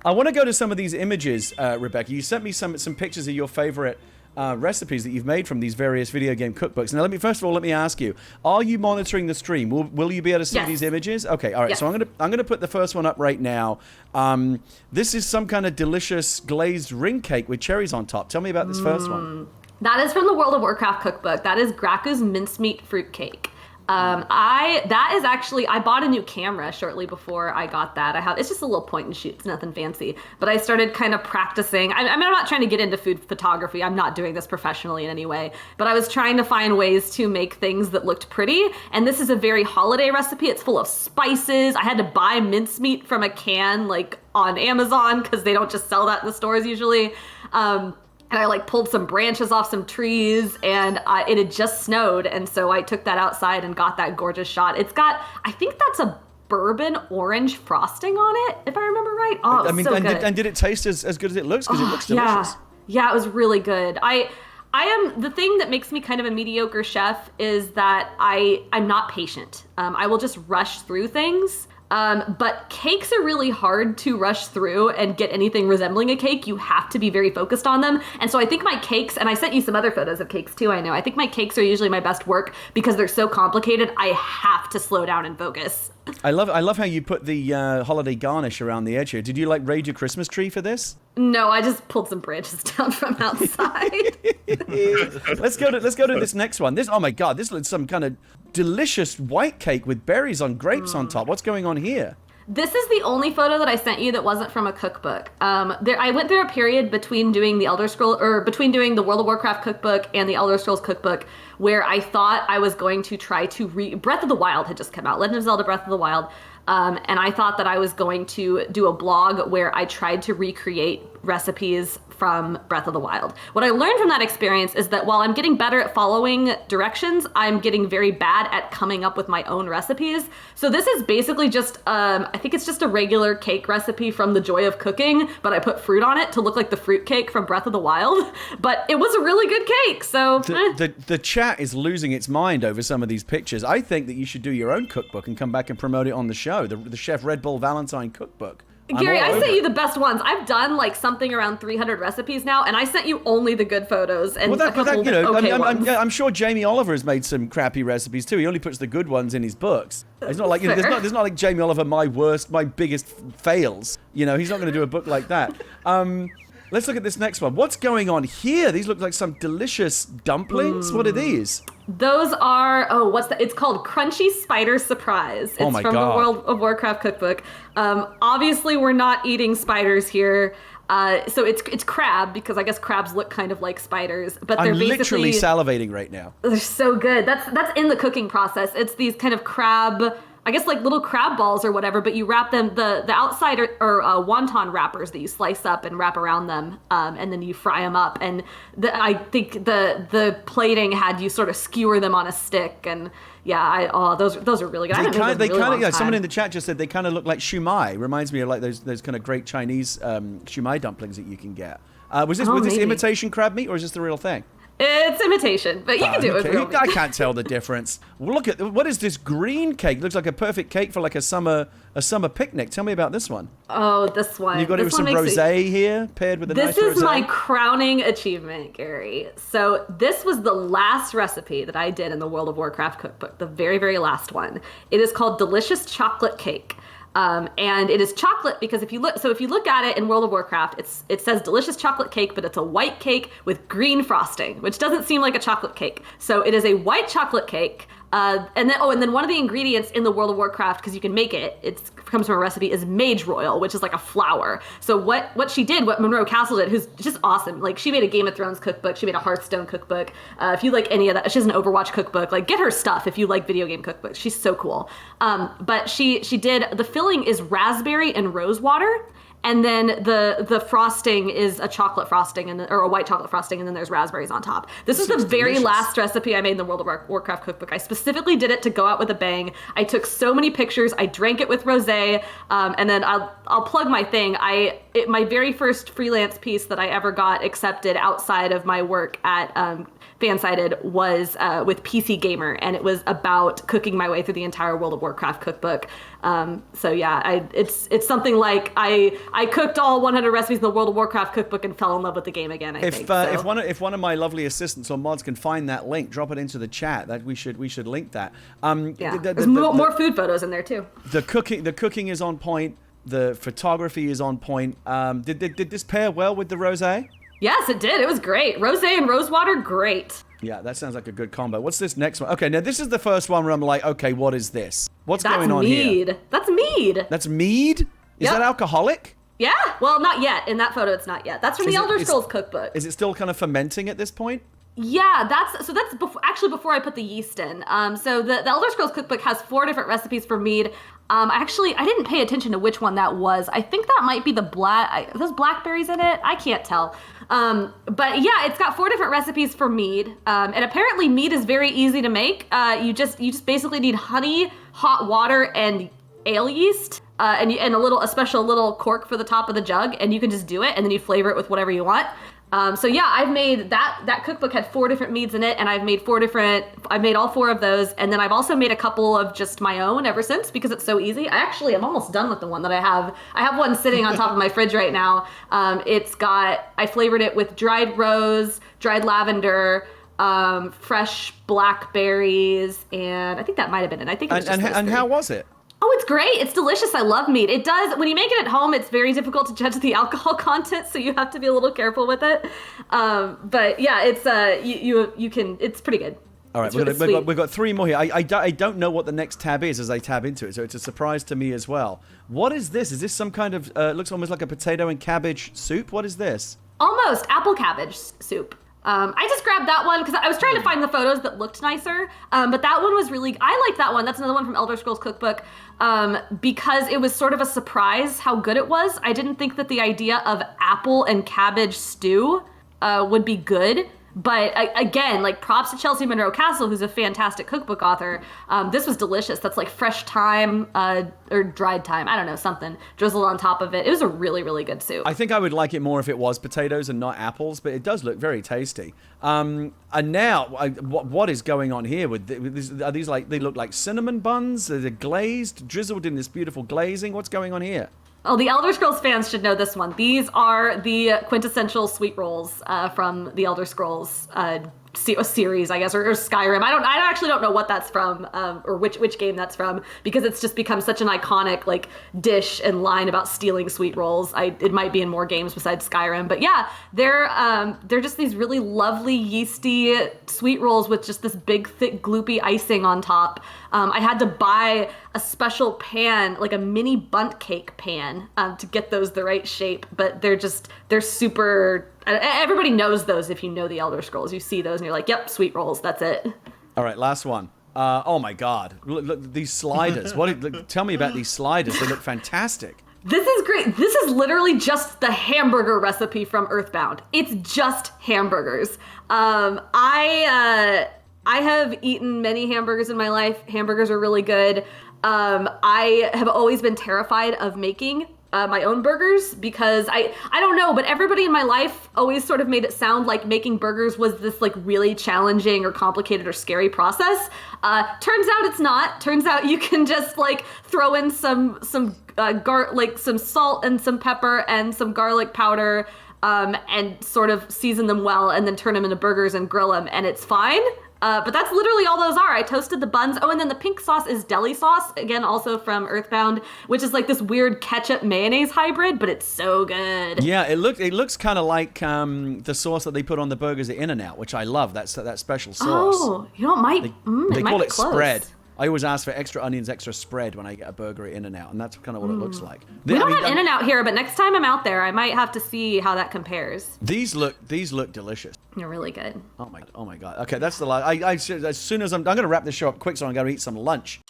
I want to go to some of these images, Rebekah. You sent me some pictures of your favorite recipes that you've made from these various video game cookbooks. Now, first of all, let me ask you: are you monitoring the stream? Will you be able to see these images? Okay, all right. Yes. So I'm gonna put the first one up right now. This is some kind of delicious glazed ring cake with cherries on top. Tell me about this first one. That is from the World of Warcraft cookbook. That is Graku's mincemeat fruit cake. I bought a new camera shortly before I got that. It's just a little point and shoot. It's nothing fancy. But I started kind of practicing. I'm not trying to get into food photography. I'm not doing this professionally in any way. But I was trying to find ways to make things that looked pretty. And this is a very holiday recipe. It's full of spices. I had to buy mincemeat from a can, like on Amazon, because they don't just sell that in the stores usually. And I pulled some branches off some trees, and it had just snowed. And so I took that outside and got that gorgeous shot. It's got, I think that's a bourbon orange frosting on it, if I remember right. Oh, it was so good. And did it taste as good as it looks? Because it looks delicious. Yeah, it was really good. The thing that makes me kind of a mediocre chef is that I'm not patient. I will just rush through things. But cakes are really hard to rush through and get anything resembling a cake. You have to be very focused on them. And so I think my cakes, and I sent you some other photos of cakes too, I know. I think my cakes are usually my best work because they're so complicated. I have to slow down and focus. I love how you put the holiday garnish around the edge here. Did you raid your Christmas tree for this? No, I just pulled some branches down from outside. Let's go to this next one. Oh my God, this looks some kind of delicious white cake with berries on grapes on top. What's going on here? This is the only photo that I sent you that wasn't from a cookbook. I went through a period between doing the World of Warcraft cookbook and the Elder Scrolls cookbook where I thought I was going to try to Breath of the Wild had just come out, Legend of Zelda Breath of the Wild. And I thought that I was going to do a blog where I tried to recreate recipes from Breath of the Wild. What I learned from that experience is that while I'm getting better at following directions, I'm getting very bad at coming up with my own recipes. So this is basically just, I think it's just a regular cake recipe from The Joy of Cooking, but I put fruit on it to look like the fruit cake from Breath of the Wild. But it was a really good cake, so... The chat is losing its mind over some of these pictures. I think that you should do your own cookbook and come back and promote it on the show, the Chef Rebekah Valentine cookbook. Gary, I sent you the best ones. I've done something around 300 recipes now, and I sent you only the good photos and a couple ones. I'm sure Jamie Oliver has made some crappy recipes too. He only puts the good ones in his books. It's not like there's not like Jamie Oliver, my biggest fails. He's not going to do a book like that. Let's look at this next one. What's going on here? These look like some delicious dumplings. What are these? Those are, it's called Crunchy Spider Surprise. It's from the World of Warcraft cookbook. Obviously, we're not eating spiders here. So it's crab, because I guess crabs look kind of like spiders. But they're literally salivating right now. They're so good. That's in the cooking process. It's these kind of crab... I guess little crab balls or whatever, but you wrap them, the outside are wonton wrappers that you slice up and wrap around them, and then you fry them up. And I think the plating had you sort of skewer them on a stick, and those are really good. Someone in the chat just said they kind of look like shumai. Reminds me of those kind of great Chinese shumai dumplings that you can get. Was this imitation crab meat, or is this the real thing? It's imitation, but you can do it with real meat. I can't tell the difference. Look at what is this green cake? Looks like a perfect cake for a summer picnic. Tell me about this one. Oh, this one. You've got it with some rosé here, paired with a nice rosé. This is my crowning achievement, Gary. So this was the last recipe that I did in the World of Warcraft cookbook, the very, very last one. It is called Delicious Chocolate Cake. And it is chocolate because if you look at it in World of Warcraft, it says delicious chocolate cake, but it's a white cake with green frosting, which doesn't seem like a chocolate cake. So it is a white chocolate cake. And then one of the ingredients in the World of Warcraft, because you can make it, comes from a recipe, is mage royal, which is like a flour. So what Monroe Castle did, who's just awesome. She made a Game of Thrones cookbook, she made a Hearthstone cookbook. If you like any of that, she has an Overwatch cookbook. Get her stuff if you like video game cookbooks. She's so cool. But she did, the filling is raspberry and rose water. And then the frosting is a chocolate frosting or a white chocolate frosting, and then there's raspberries on top. This is the very last recipe I made in the World of Warcraft cookbook. I specifically did it to go out with a bang. I took so many pictures. I drank it with rosé, and then I'll plug my thing. my very first freelance piece that I ever got accepted outside of my work at Fansided was with PC Gamer, and it was about cooking my way through the entire World of Warcraft cookbook. So yeah, it's something like I cooked all 100 recipes in the World of Warcraft cookbook and fell in love with the game again. I think. If one of my lovely assistants or mods can find that link, drop it into the chat. That we should link that. There's more food photos in there too. The cooking is on point. The photography is on point. Did this pair well with the rosé? Yes, it did. It was great. Rosé and rosewater, great. Yeah, that sounds like a good combo. What's this next one? Okay, now this is the first one where I'm like, okay, what is this? What's going on Mead. here? That's Mead. That's Mead? Is that alcoholic? Yeah. Well, not yet. In that photo, it's not yet. That's from the Elder Scrolls cookbook. Is it still kind of fermenting at this point? Yeah, that's before I put the yeast in. So the Elder Scrolls cookbook has 4 different recipes for mead. I didn't pay attention to which one that was. I think that might be those blackberries in it. I can't tell. But yeah, it's got 4 different recipes for mead. And apparently mead is very easy to make. You just basically need honey, hot water, and ale yeast. And a special little cork for the top of the jug, and you can just do it, and then you flavor it with whatever you want. So yeah, I've made that cookbook had 4 different meads in it, and I've made all 4 of those, and then I've also made a couple of just my own ever since because it's so easy. I'm almost done with the one that I have. I have one sitting on top of my fridge right now. I flavored it with dried rose, dried lavender, fresh blackberries, and I think that might have been it. I think it was and how was it? Oh, it's great. It's delicious. I love mead. It does. When you make it at home, it's very difficult to judge the alcohol content, so you have to be a little careful with it. But yeah, it's it's pretty good. All right, we've got 3 more here. I don't know what the next tab is as I tab into it, so it's a surprise to me as well. What is this? Is this some kind of, looks almost like a potato and cabbage soup? What is this? Almost. Apple cabbage soup. I just grabbed that one because I was trying to find the photos that looked nicer. But that one was I liked that one. That's another one from Elder Scrolls Cookbook because it was sort of a surprise how good it was. I didn't think that the idea of apple and cabbage stew would be good. But again, like props to Chelsea Monroe Castle, who's a fantastic cookbook author. This was delicious. That's like fresh thyme or dried thyme. I don't know, something drizzled on top of it. It was a really, really good soup. I think I would like it more if it was potatoes and not apples, but it does look very tasty. And now, what is going on here with this? Are these they look like cinnamon buns? They're glazed, drizzled in this beautiful glazing. What's going on here? Oh, the Elder Scrolls fans should know this one. These are the quintessential sweet rolls from the Elder Scrolls series, I guess, or Skyrim. I actually don't know what that's from, or which game that's from, because it's just become such an iconic dish and line about stealing sweet rolls. It might be in more games besides Skyrim, but yeah, they're just these really lovely yeasty sweet rolls with just this big thick gloopy icing on top. I had to buy a special pan, like a mini bundt cake pan, to get those the right shape, but they're super. Everybody knows those if you know the Elder Scrolls. You see those and you're like, yep, sweet rolls, that's it. All right, last one. Oh my God, look these sliders. Tell me about these sliders. They look fantastic. This is great. This is literally just the hamburger recipe from Earthbound. It's just hamburgers. I have eaten many hamburgers in my life. Hamburgers are really good. I have always been terrified of making my own burgers because I don't know, but everybody in my life always sort of made it sound like making burgers was this really challenging or complicated or scary process. Turns out it's not. Turns out you can just throw in some salt and some pepper and some garlic powder and sort of season them well and then turn them into burgers and grill them and it's fine. But that's literally all those are. I toasted the buns. Oh, and then the pink sauce is deli sauce, again, also from Earthbound, which is this weird ketchup mayonnaise hybrid, but it's so good. Yeah, it looks kind of like the sauce that they put on the burgers at In-N-Out, which I love. That special sauce. Oh, they call it spread. I always ask for extra onions, extra spread when I get a burger at In-N-Out, and that's kind of what it looks like. We don't have In-N-Out here, but next time I'm out there, I might have to see how that compares. These look delicious. They're really good. Oh my God. Okay, that's the last. As soon as I'm going to wrap this show up quick, so I'm going to eat some lunch.